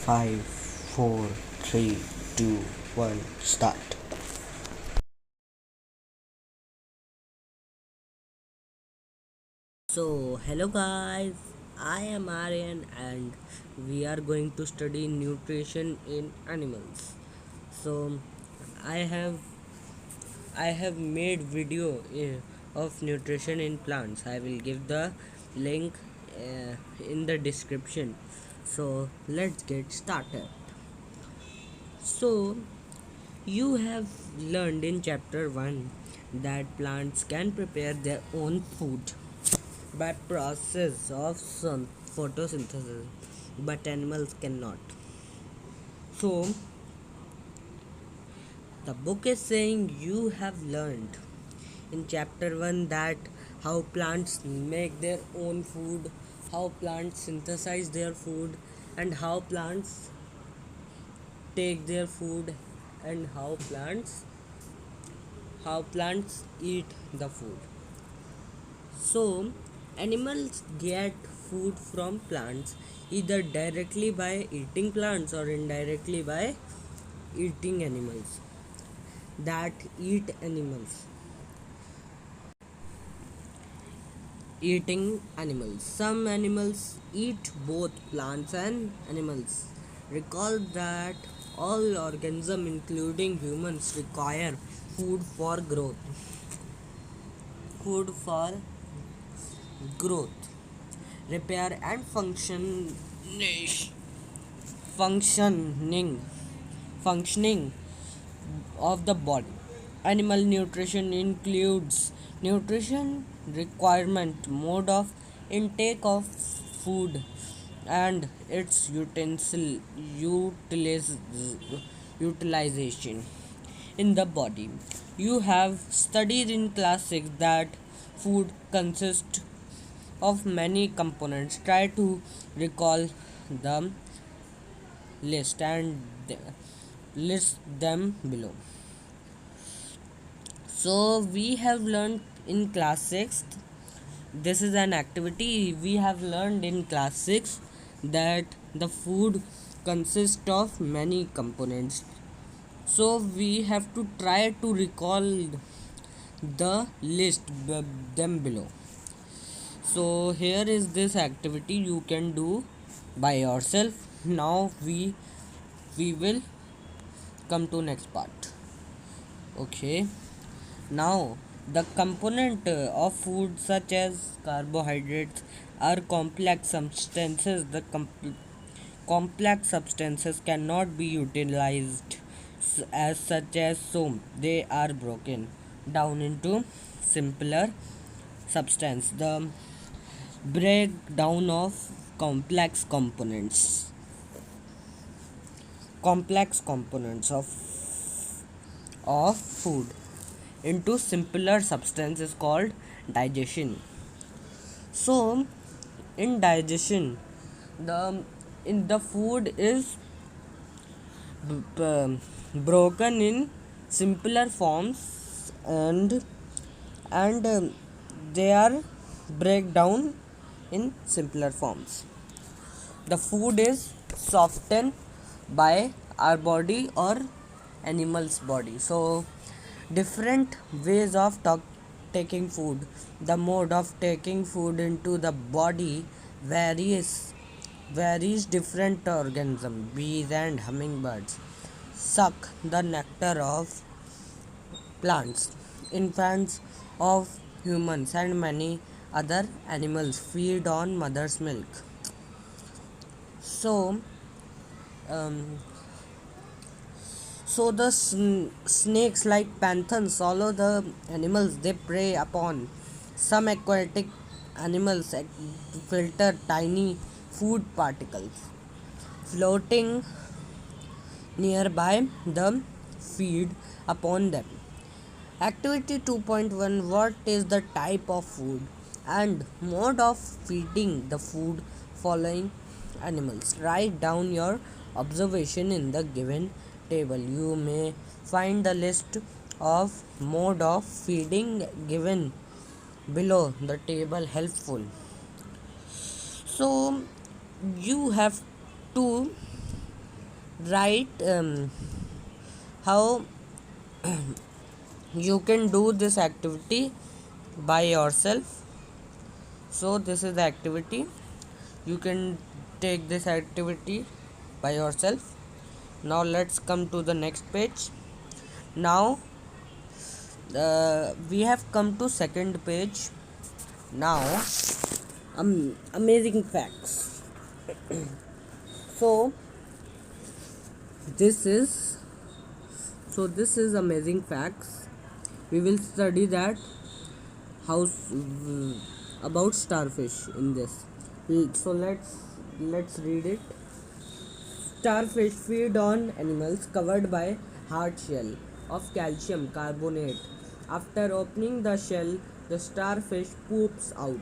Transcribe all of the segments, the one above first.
5, 4, 3, 2, 1, start. So, hello guys, I am Aryan and we are going to study nutrition in animals. So, I have I have made video of nutrition in plants. I will give the link in the description. So, let's get started. So, you have learned in chapter 1 that plants can prepare their own food by process of photosynthesis, but animals cannot. So, the book is saying you have learned in chapter 1 that how plants make their own food, how plants synthesize their food, and how plants take their food, and how plants eat the food. So, animals get food from plants either directly by eating plants or indirectly by eating animals that eat animals. Eating animals. Some animals eat both plants and animals. Recall that all organisms, including humans, require food for growth. Food for growth, repair, and functioning functioning of the body. Animal nutrition includes nutrition requirement, mode of intake of food, and its utilization in the body. You have studied in class 6 that food consists of many components. Try to recall the list and list them below. So we have learned in class 6, this is an activity we have learned in class 6 that the food consists of many components. So we have to try to recall the list them below. So here is this activity you can do by yourself. Now we will come to next part. Okay, now the component of food such as carbohydrates are complex substances. The complex substances cannot be utilized as such as, so they are broken down into simpler substance. The breakdown of complex components complex components of food into simpler substance is called digestion. So in digestion, the in the food is broken in simpler forms, and they are break down in simpler forms. The food is softened by our body or animal's body. So different ways of taking food. The mode of taking food into the body varies. Different organisms, bees and hummingbirds, suck the nectar of plants. Infants of humans and many other animals feed on mother's milk. So um, so the snakes like panthers follow the animals they prey upon. Some aquatic animals filter tiny food particles floating nearby the feed upon them. Activity 2.1. What is the type of food and mode of feeding the food following animals? Write down your observation in the given table. You may find the list of mode of feeding given below the table helpful. So you have to write how you can do this activity by yourself. So this is the activity. You can take this activity by yourself. Now let's come to the next page. Now we have come to second page. Now amazing facts. So this is this is amazing facts. We will study that how about starfish in this. So let's read it. Starfish feed on animals covered by hard shell of calcium carbonate. After opening the shell, the starfish poops out.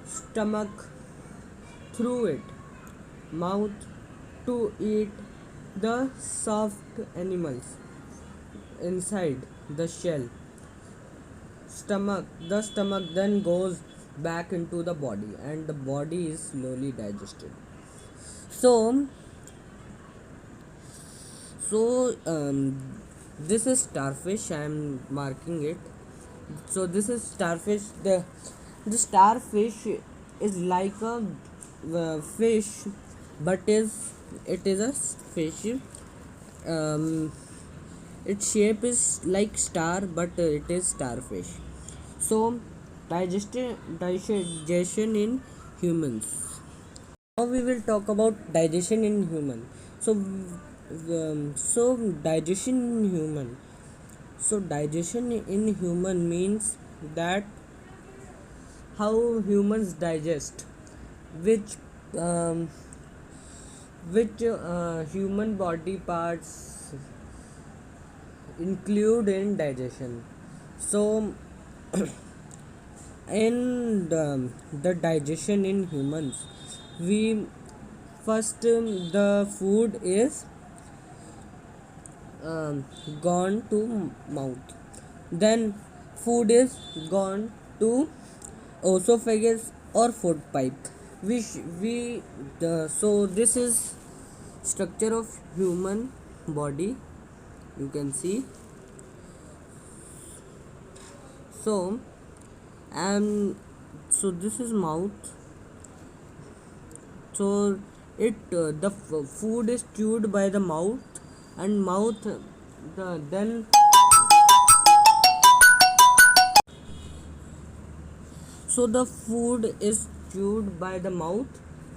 Stomach through it. Mouth to eat the soft animals inside the shell. The stomach then goes back into the body and the body is slowly digested. So so this is starfish. I am marking it. So this is starfish. The starfish is like a fish, but it is a fish. um, its shape is like star, but it is starfish. So digestion in humans. Now we will talk about digestion in human. So digestion in human. So digestion in human means that how humans digest, which um, human body parts include in digestion. So in the digestion in humans, we first the food is gone to mouth, then food is gone to esophagus or food pipe. So this is structure of human body, you can see. So and so this is mouth. So the food is chewed by the mouth, and mouth then so the food is chewed by the mouth,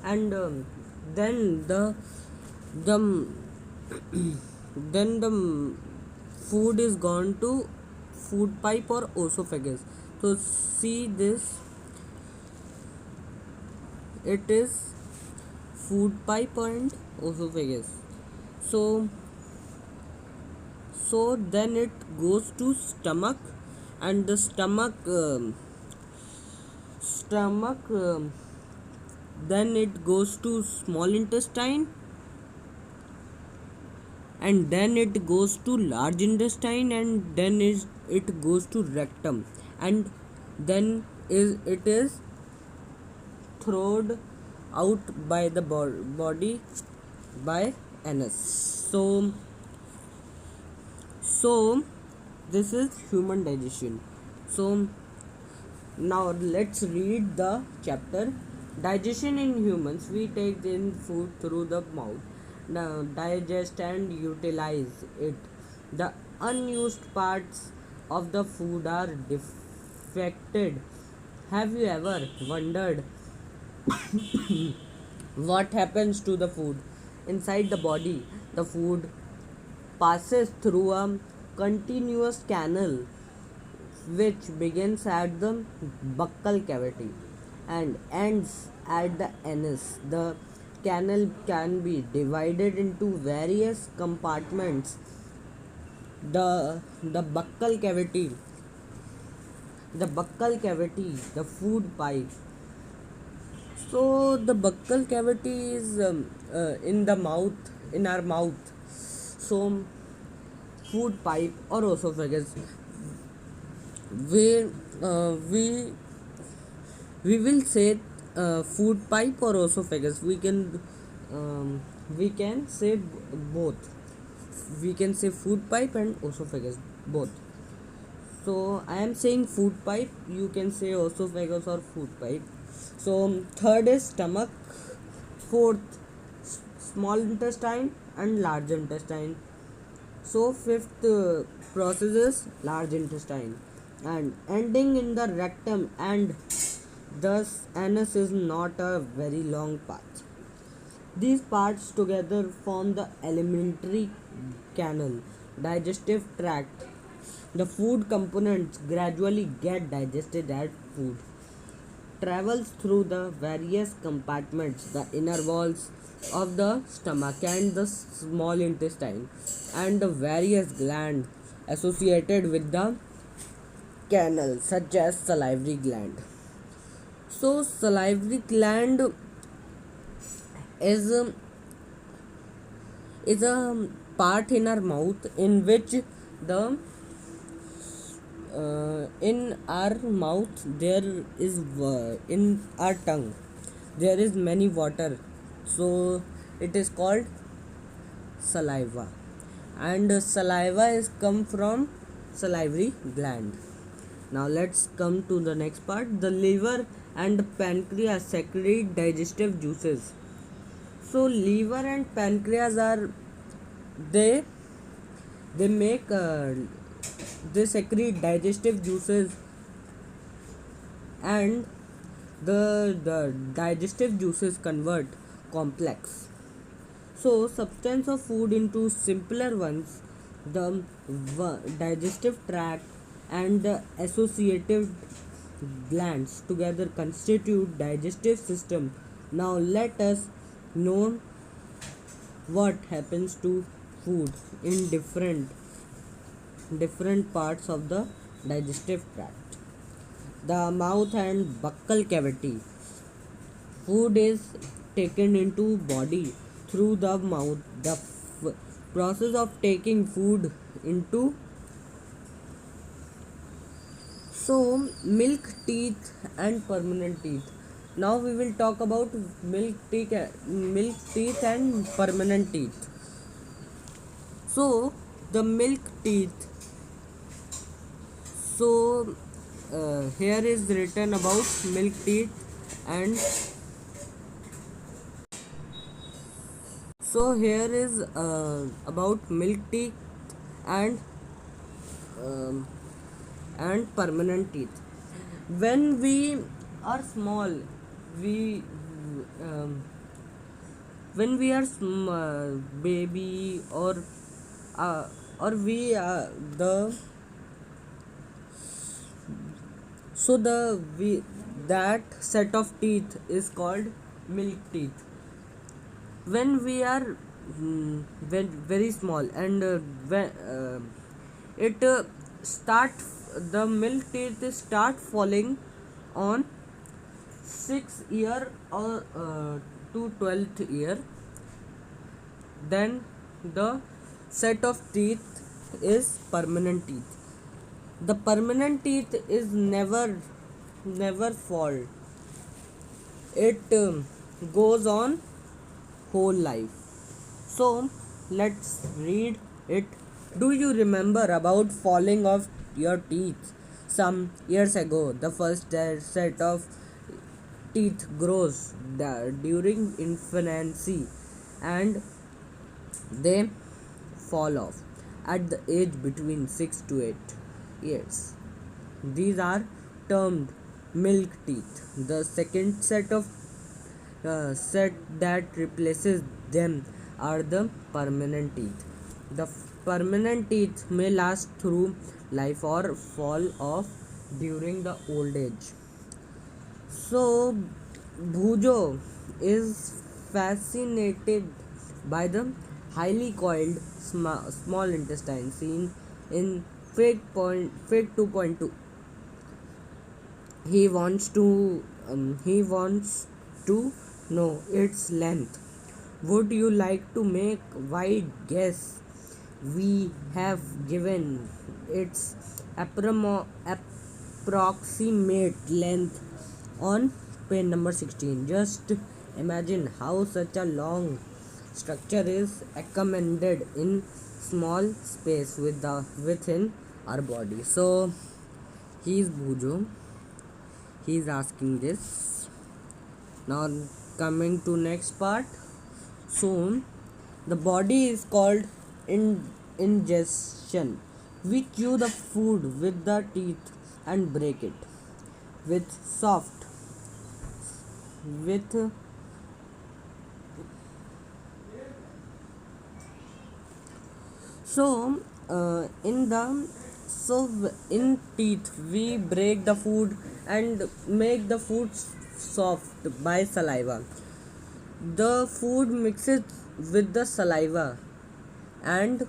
and then the then the food is gone to food pipe or esophagus. So see this, it is food pipe and esophagus. So then it goes to stomach, and the stomach then it goes to small intestine, and then it goes to large intestine, and then it goes to rectum, and then it is thrown out by the body by anus. So this is human digestion. So now let's read the chapter. Digestion in humans. We take in food through the mouth. Now digest and utilize it. The unused parts of the food are defected. Have you ever wondered what happens to the food inside the body? The food passes through a continuous canal which begins at the buccal cavity and ends at the anus. The canal can be divided into various compartments. The buccal cavity, the food pipe. So the buccal cavity is in the mouth, in our mouth. So food pipe or esophagus. We uh, we we will say food pipe or esophagus. We can we can say both. We can say food pipe and esophagus, both. So I am saying food pipe, you can say esophagus or food pipe. So third is stomach, fourth small intestine and large intestine. So fifth process is large intestine, and ending in the rectum, and thus anus is not a very long path. These parts together form the alimentary canal, digestive tract. The food components gradually get digested as food travels through the various compartments, the inner walls of the stomach and the small intestine, and the various glands associated with the canal, such as salivary gland. So, salivary gland is is a part in our mouth in which the in our mouth there is in our tongue there is many water, so it is called saliva, and saliva is come from salivary gland. Now let's come to the next part. The liver and pancreas secrete digestive juices. So liver and pancreas are they they make they secrete digestive juices, and the digestive juices convert complex so substance of food into simpler ones. The digestive tract and the associated glands together constitute digestive system. Now let us know what happens to food in different parts of the digestive tract. The mouth and buccal cavity. Food is taken into body through the mouth. The process of taking food into milk teeth and permanent teeth. Now we will talk about milk teeth and permanent teeth. So the milk teeth. So here is written about milk teeth, and so here is about milk teeth and um, permanent teeth. When we are small, we um, when we are baby, or we the so the we that set of teeth is called milk teeth. When we are very small, and when it start the milk teeth start falling on 6th year or to 12th year, then the set of teeth is permanent teeth. The permanent teeth is never fall. It goes on whole life. So let's read it. Do you remember about falling of your teeth? Some years ago, the first set of teeth grows during infancy, and they fall off at the age between 6 to 8 years. These are termed milk teeth. The second set that replaces them are the permanent teeth. The permanent teeth may last through life or fall off during the old age. So Bhujo is fascinated by the highly coiled small intestine seen in Fig 2.2. He wants to know its length. Would you like to make wide guess? We have given its approximate length on page number 16. Just imagine how such a long structure is accommodated in small space within our body. So he is Bhujo. He is asking this. Now coming to next part. So the body is called ingestion. We chew the food with the teeth and break it with soft with so in the in teeth we break the food and make the food soft by saliva. The food mixes with the saliva, and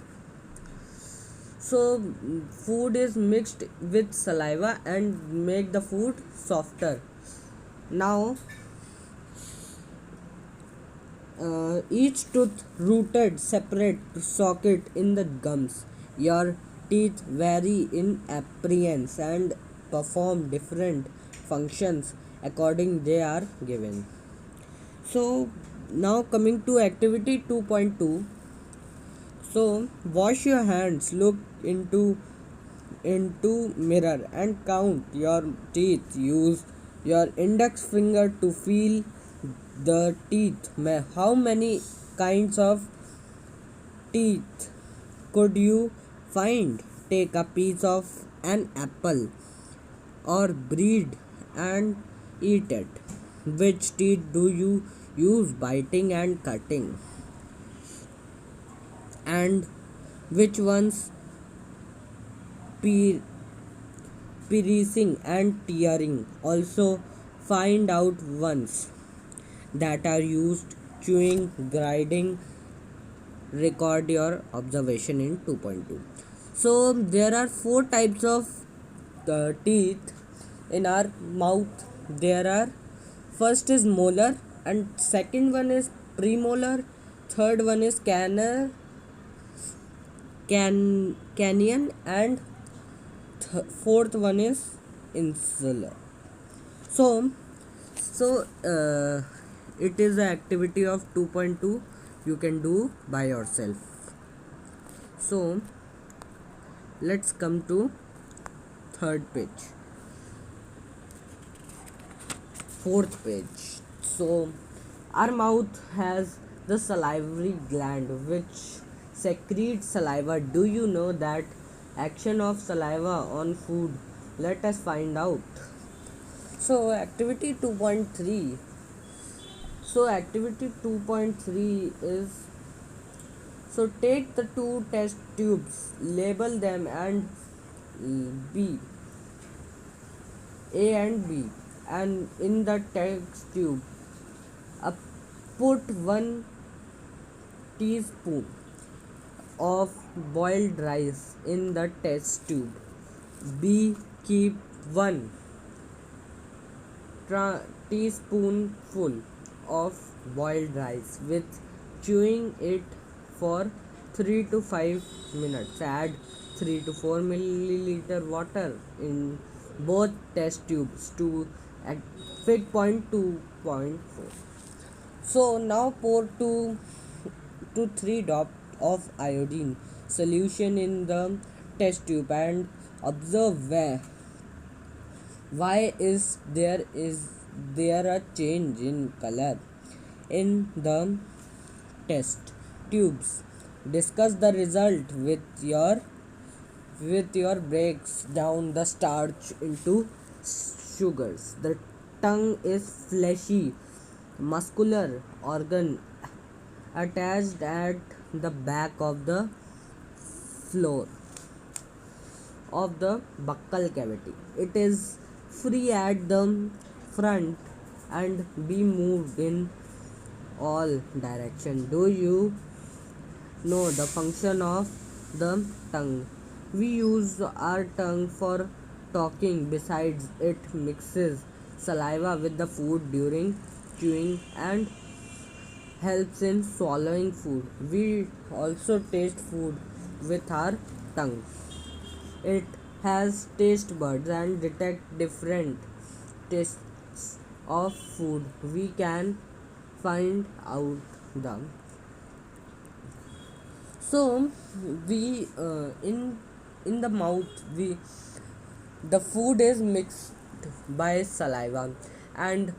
so food is mixed with saliva and make the food softer. Now each tooth rooted separate socket in the gums. Your teeth vary in appearance and perform different functions according they are given. So now coming to activity 2.2. So wash your hands, look into mirror and count your teeth. Use your index finger to feel the teeth. How many kinds of teeth could you find? Take a piece of an apple or bread and eat it. Which teeth do you use biting and cutting? And which ones pe- piercing and tearing? Also find out ones that are used chewing, grinding. Record your observation in 2.2. So there are four types of teeth in our mouth. There are first is molar, and second one is premolar, third one is canyon, and fourth one is insular. So so it is an activity of 2.2 you can do by yourself. So let's come to third page, fourth page. So our mouth has the salivary gland which secretes saliva. Do you know that action of saliva on food? Let us find out. So activity 2.3. So activity 2.3 is, so take the two test tubes, label them and B, A and B, and in the test tube, uh, put 1 teaspoon of boiled rice in the test tube. B, keep 1 teaspoonful of boiled rice with chewing it for 3 to 5 minutes. Add 3 to 4 milliliter water in both test tubes to at fit point 2.4. So now pour 2 to 3 drops of iodine solution in the test tube and observe why is there a change in color in the test tubes. Discuss the result with your breaks down the starch into sugars. The tongue is fleshy, muscular organ attached at the back of the floor of the buccal cavity. It is free at the front and be moved in all direction. Do you know the function of the tongue? We use our tongue for talking. Besides, it mixes saliva with the food during chewing and helps in swallowing food. We also taste food with our tongue. It has taste buds and detect different tastes of food. We can find out the So we in the mouth, we the food is mixed by saliva, and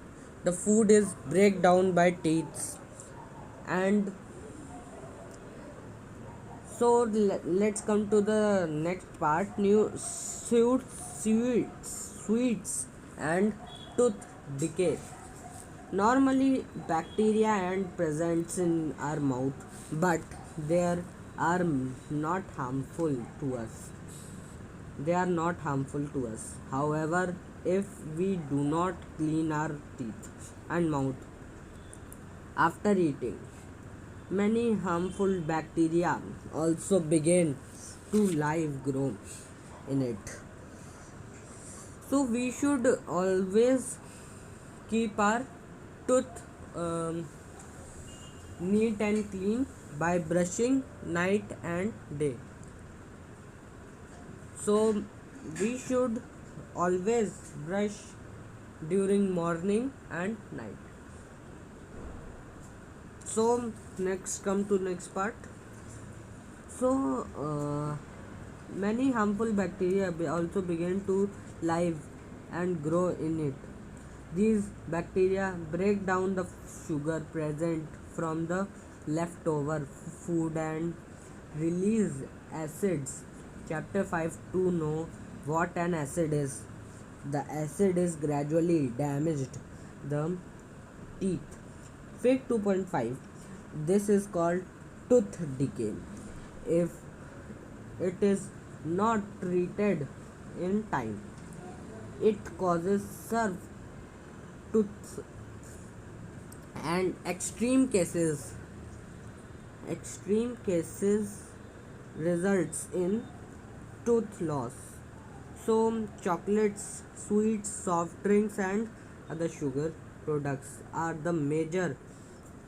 the food is break down by teeth. And so let's come to the next part, new sweets and tooth decay. Normally, bacteria and presents in our mouth, but they are not harmful to us. They are not harmful to us. However, if we do not clean our teeth and mouth after eating, many harmful bacteria also begin to live grow in it. So we should always keep our tooth um, neat and clean by brushing night and day. So we should always brush during morning and night. So next come to next part. So many harmful bacteria also begin to live and grow in it. These bacteria break down the sugar present from the leftover food and release acids. Chapter 5 to know what an acid is. The acid is gradually damaged the teeth. Fig 2.5. This is called tooth decay. If it is not treated in time, it causes serve tooth and extreme cases results in tooth loss. So chocolates, sweets, soft drinks and other sugar products are the major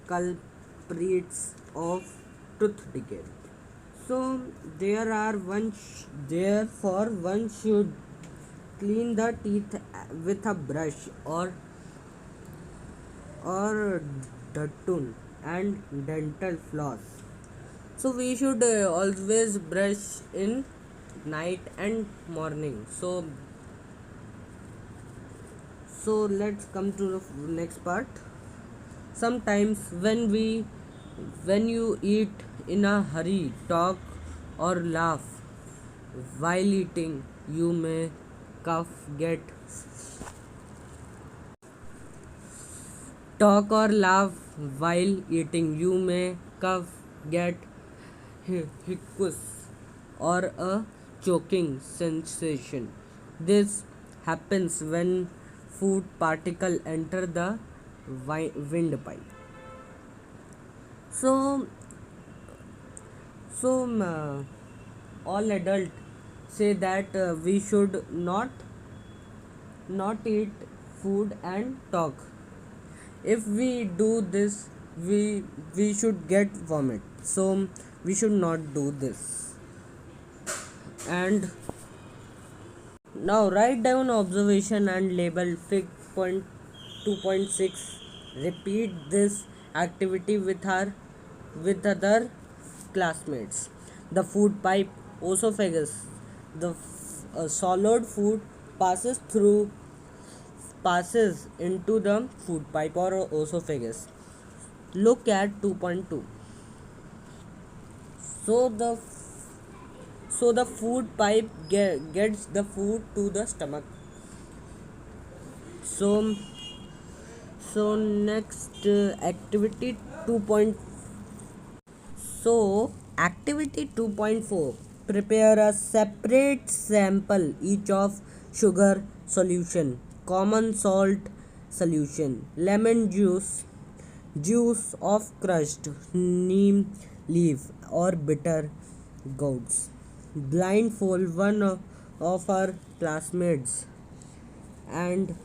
culprits of tooth decay. So therefore one should clean the teeth with a brush or Datun and dental floss. So we should always brush in night and morning. So let's come to the next part. Sometimes when you eat in a hurry, talk or laugh while eating, you may cough, get talk or laugh while eating, you may cough, get hiccups or a choking sensation. This happens when food particle enter the windpipe. So, so all adults say that we should not eat food and talk. If we do this, we should get vomit. So we should not do this. And now write down observation and label. Fig point 2.6. Repeat this activity with other classmates. The food pipe, esophagus. The solid food passes into the food pipe or esophagus. Look at 2.2. So the food pipe gets the food to the stomach. So next activity 2. So activity 2.4. Prepare a separate sample each of sugar solution, common salt solution, lemon juice of crushed neem leaf or bitter gourds. Blindfold one of our classmates and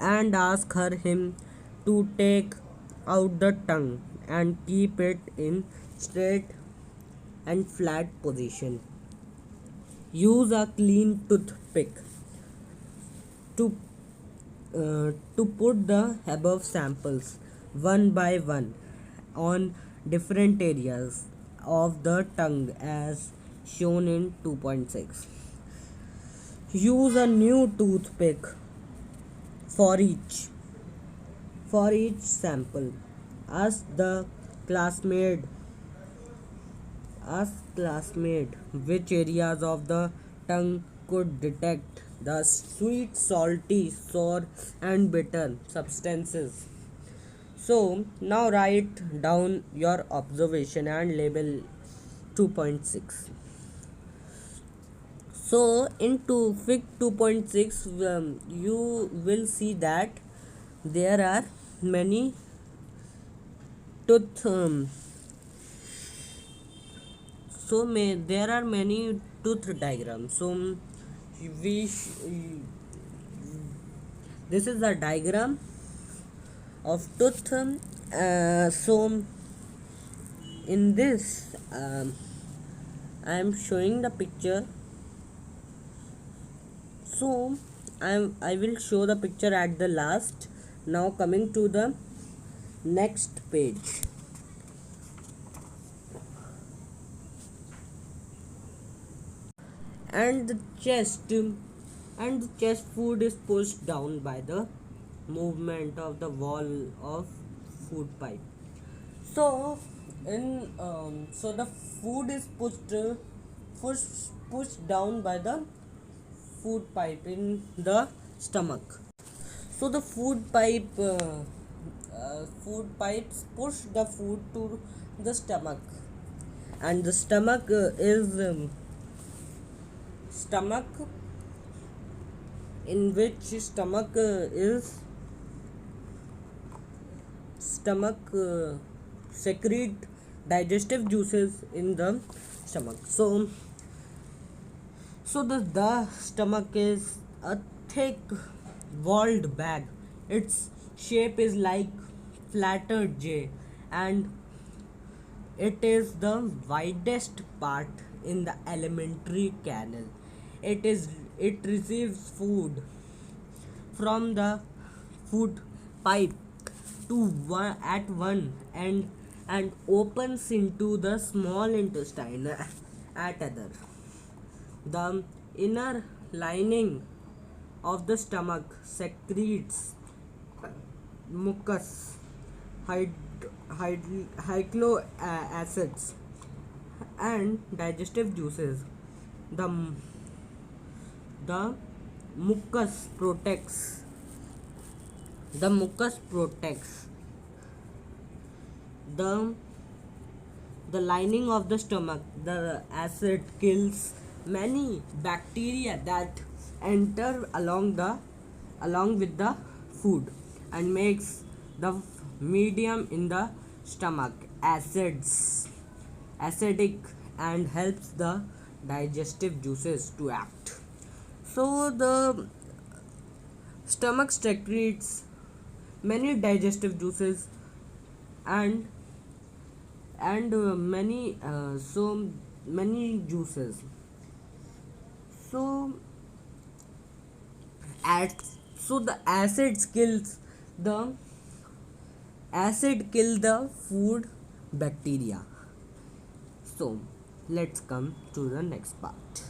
ask him to take out the tongue and keep it in straight and flat position. Use a clean toothpick to put the above samples one by one on different areas of the tongue as shown in 2.6. Use a new toothpick for each sample. Ask the classmate classmate which areas of the tongue could detect the sweet, salty, sour, and bitter substances. So now write down your observation and label 2.6. So into Fig 2.6, you will see that there are many tooth there are many tooth diagrams. So we this is the diagram of tooth. So in this I am showing the picture. So I will show the picture at the last. Now coming to the next page. And the chest food is pushed down by the movement of the wall of food pipe. So in so the food is pushed down by the food pipe in the stomach. So the food pipes push the food to the stomach, and the stomach in which stomach secrete digestive juices in the stomach. So the stomach is a thick walled bag. Its shape is like flattered J, and it is the widest part in the alimentary canal. It receives food from the food pipe at one end and opens into the small intestine at other. The inner lining of the stomach secretes mucus, hyclo acids, and digestive juices. The the mucus protects the mucus protects the the lining of the stomach. The acid kills many bacteria that enter along with the food and makes the medium in the stomach acidic and helps the digestive juices to act. So the stomach secretes many digestive juices and many juices. So at so the the acid kill the food bacteria. So let's come to the next part.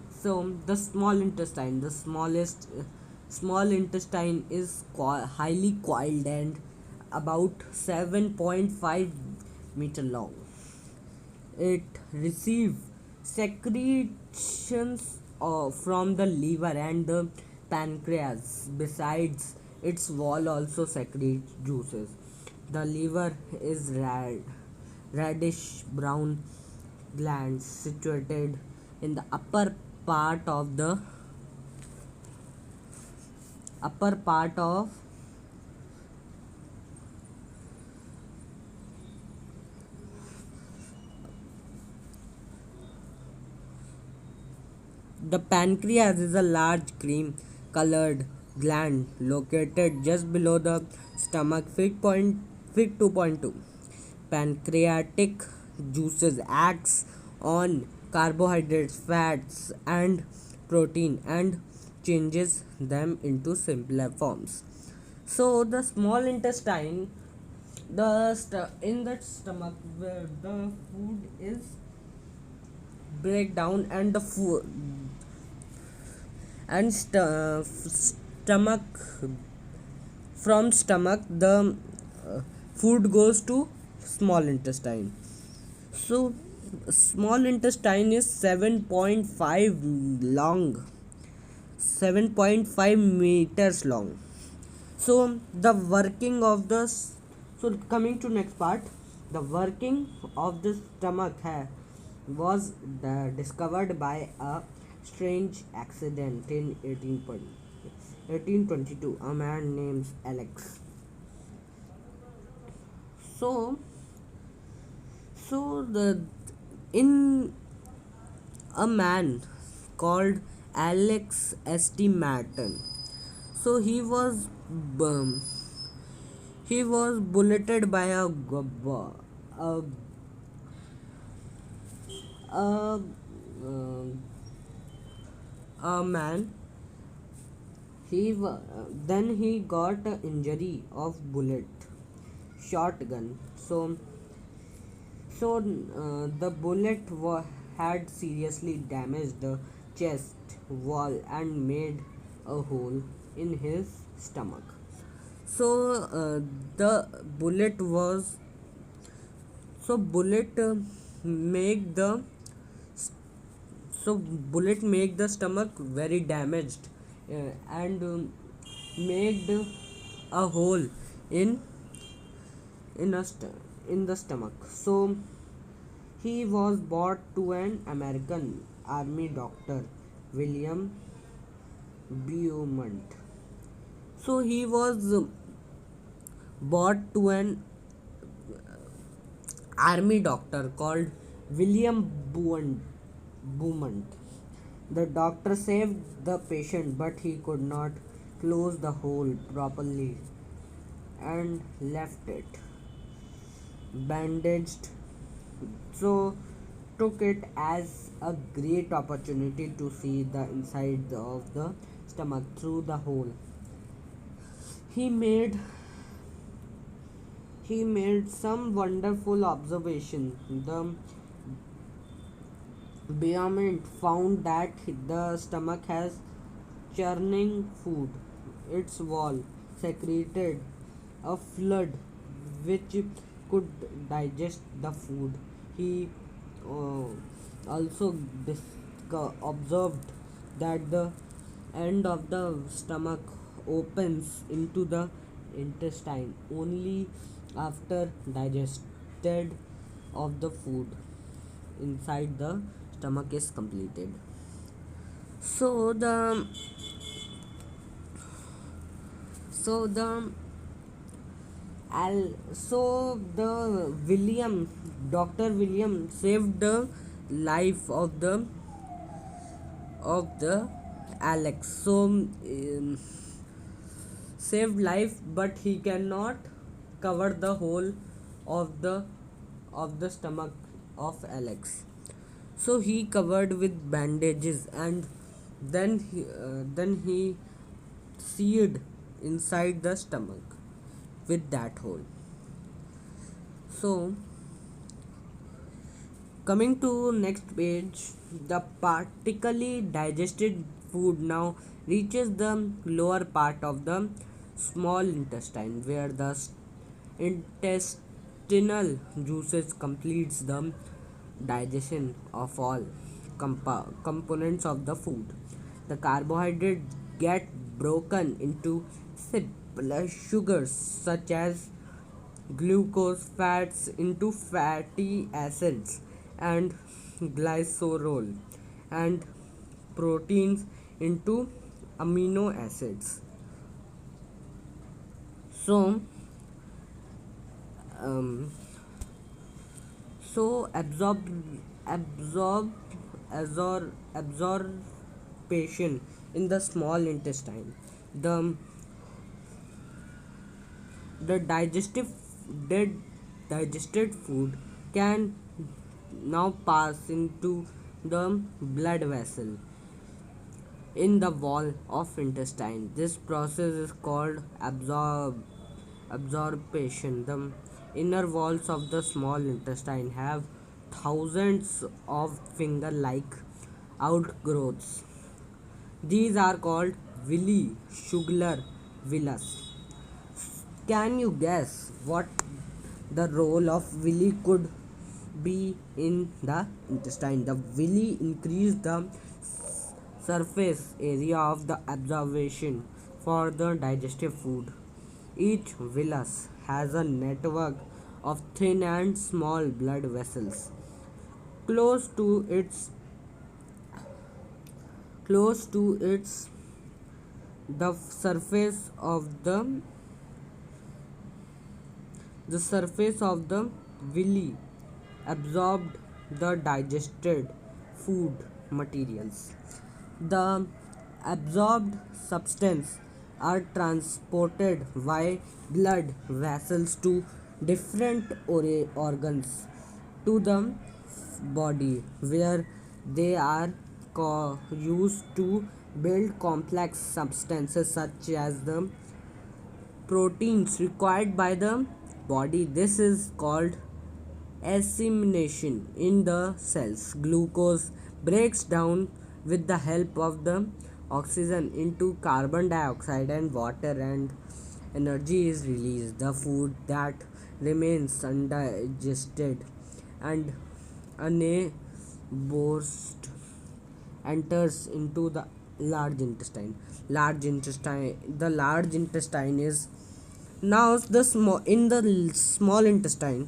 So the small intestine is highly coiled and about 7.5 meter long. It receives secretions from the liver and the pancreas. Besides, its wall also secretes juices. The liver is reddish brown glands situated in the upper part of the pancreas is a large cream colored gland located just below the stomach. Fig 2.2. Pancreatic juices acts on carbohydrates, fats, and protein and changes them into simpler forms. So the small intestine In that stomach where the food is break down, and the food and stomach, from stomach the food goes to small intestine. So small intestine is 7.5 long, 7.5 meters long. So the working of the so coming to next part, the working of the stomach was discovered by a strange accident in 1822. A man named Alex. So the in a man called Alex St. Martin. So um, he was bulleted by a, a, a man. Then he got an injury of bullet shotgun. The bullet had seriously damaged the chest wall and made a hole in his stomach. So the bullet was so bullet make the bullet make the stomach very damaged, and made a hole in in the stomach. So he was brought to an American army doctor, William Beaumont. So he was brought to an army doctor called William Beaumont. The doctor saved the patient, but he could not close the hole properly and left it bandaged. So took it as a great opportunity to see the inside of the stomach through the hole. He made he made some wonderful observation. The Beaumont found that the stomach has churning food. Its wall secreted a fluid which could digest the food. He uh, also observed that the end of the stomach opens into the intestine only after digested of the food inside the stomach is completed. So the the William Dr. William saved the life of the Alex. So saved life, but he cannot cover the whole of the stomach of Alex. So he covered with bandages, and then he sealed inside the stomach with that hole. So coming to next page, the partially digested food now reaches the lower part of the small intestine, where the intestinal juices completes the digestion of all components of the food. The carbohydrates get broken into simpler sugars such as glucose, fats into fatty acids, and glycerol, and proteins into amino acids. So um, absorb absorption in the small intestine. The the digestive dead digested food can now pass into the blood vessel in the wall of intestine. This process is called absorption. The inner walls of the small intestine have thousands of finger-like outgrowths. These are called villi, sugar villus. Can you guess what the role of villi could be in the intestine? The villi increase the surface area of the absorption for the digestive food. Each villus has a network of thin and small blood vessels close to its close to its the surface of the villi absorbed the digested food materials. The absorbed substance are transported via blood vessels to different organs to the body where they are used to build complex substances such as the proteins required by the body. This is called assimilation in the cells. Glucose breaks down with the help of the oxygen into carbon dioxide and water, and energy is released. The food that remains undigested and unabsorbed enters into the large intestine. The large intestine is now the small intestine,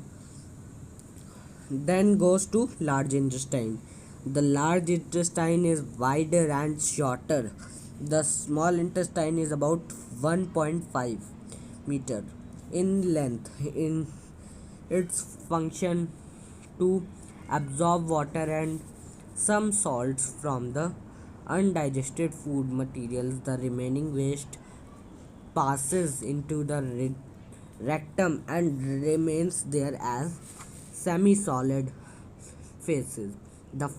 then goes to large intestine. The large intestine is wider and shorter. The small intestine is about 1.5 meter in length. In its function to absorb water and some salts from the undigested food materials. The remaining waste passes into the rectum and remains there as semi-solid phases. The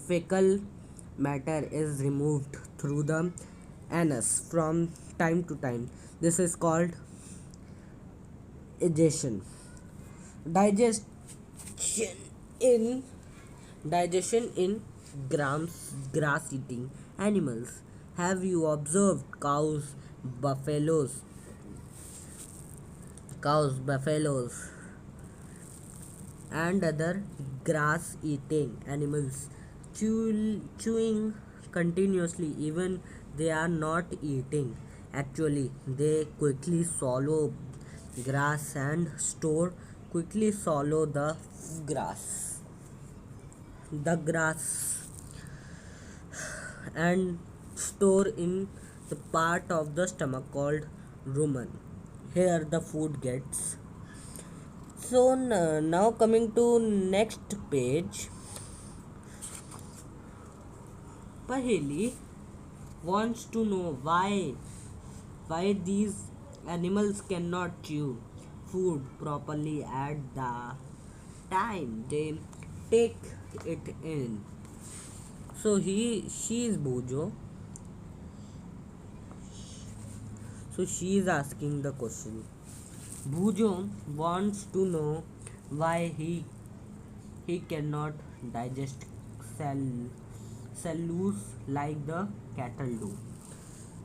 fecal matter is removed through the anus from time to time. This is called egestion. Digestion in grass eating animals. Have you observed buffaloes, buffaloes, and other grass eating animals chewing continuously even they are not eating? Actually, they quickly swallow grass the grass and store in the part of the stomach called rumen. Here the food gets. So now coming to next page, Paheli wants to know why these animals cannot chew food properly at the time they take it in. So she is Bojo. So she is asking the question. Bujo wants to know why he cannot digest cellulose like the cattle do.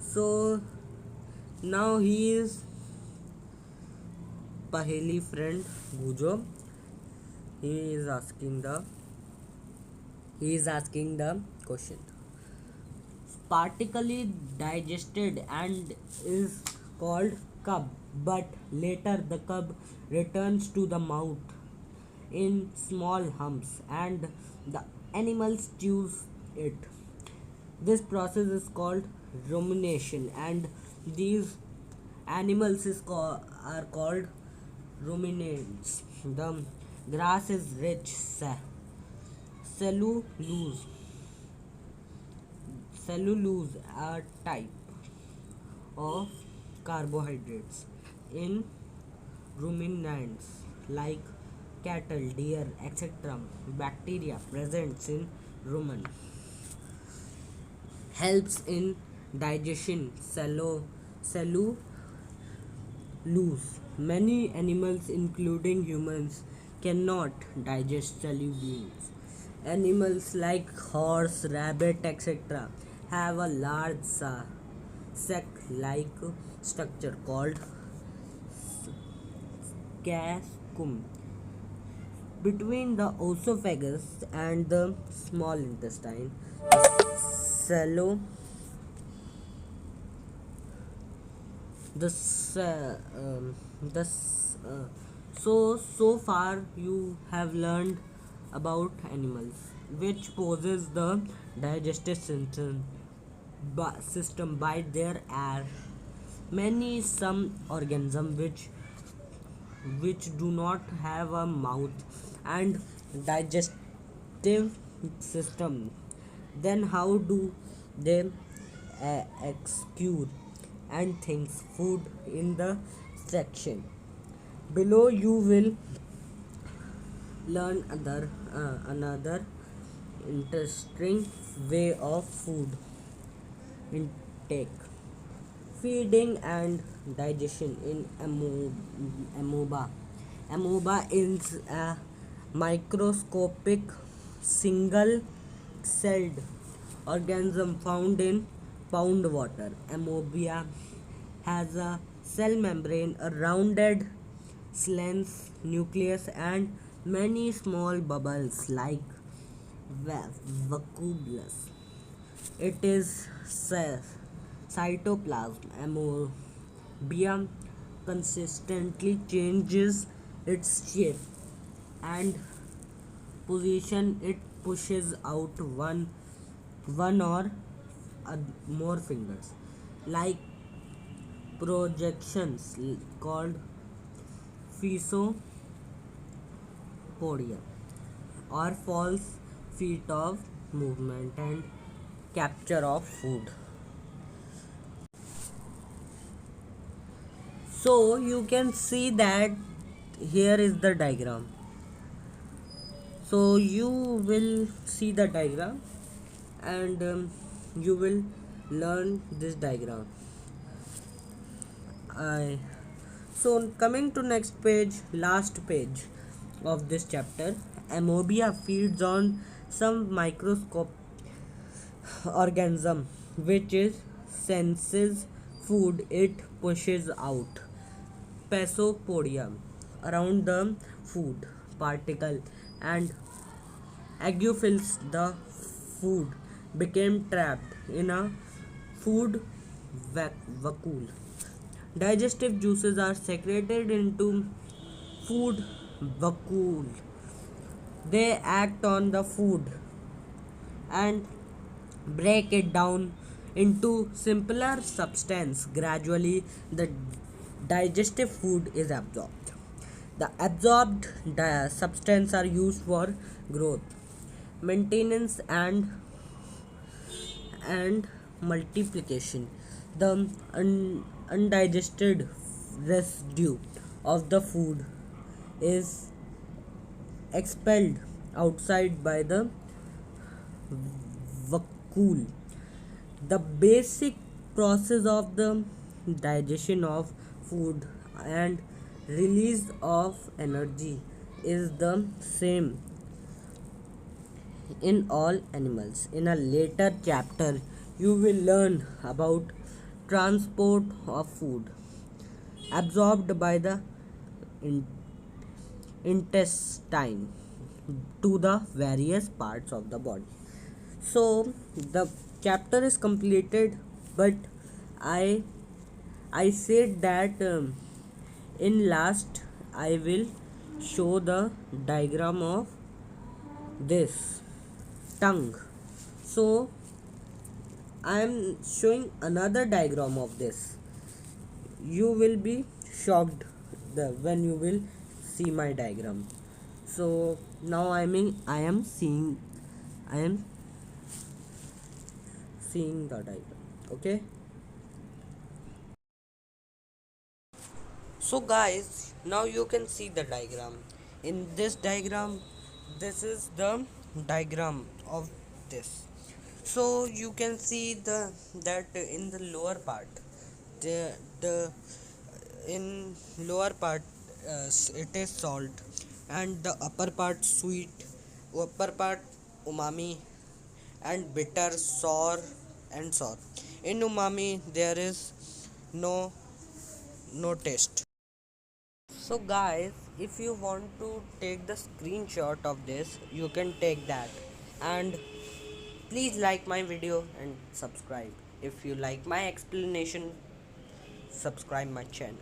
So now he is Paheli friend Bujo. He is asking the question. Partially digested and is called cub, but later the cub returns to the mouth in small humps and the animal chews it. This process is called rumination, and these animals are called ruminants. The grass is rich cellulose cellulose are type of carbohydrates in ruminants like cattle, deer, etc. Bacteria present in rumen helps in digestion cellulose. Many animals including humans cannot digest jelly beans. Animals like horse, rabbit, etc. have a large sac-like structure called cascum between the esophagus and the small intestine. Shallow the so far you have learned about animals which poses the digestive system by their air. Many some organisms which do not have a mouth and digestive system, then how do they excure and things food in the section below? You will learn another interesting way of food intake, feeding and digestion in amoeba. Amoeba is a microscopic single celled organism found in pond water. Amoeba has a cell membrane, a rounded lens nucleus, and many small bubbles like vacuoles. It is cytoplasm. Amoeba consistently changes its shape and position. It pushes out one or more fingers like projections called physopodia or false feet of movement and capture of food. So you can see that here is the diagram. So you will see the diagram and you will learn this diagram. I So coming to next page, last page of this chapter, amoeba feeds on some microscope organism which is senses food it pushes out pasopodium around the food particle and aguophiles. The food became trapped in a food vacuole. Digestive juices are secreted into food vacuole. They act on the food and break it down into simpler substance. Gradually, the digestive food is absorbed. The absorbed substance are used for growth, maintenance, and multiplication. The undigested residue of the food is expelled outside by the vacuole. The basic process of the digestion of food and release of energy is the same in all animals. In a later chapter, you will learn about transport of food absorbed by the in- intestine to the various parts of the body. So the chapter is completed, but I I said that in last I will show the diagram of this tongue. So I am showing another diagram of this. You will be shocked when you will see my diagram. So now I am seeing the diagram. Okay. So guys, now you can see the diagram. In this diagram, this is the diagram of this. So you can see the that in the lower part, the in lower part it is salt, and the upper part sweet, upper part umami, and bitter, sour, and sour. In umami there is no no taste. So guys, if you want to take the screenshot of this, you can take that. And please like my video and subscribe. If you like my explanation, subscribe my channel.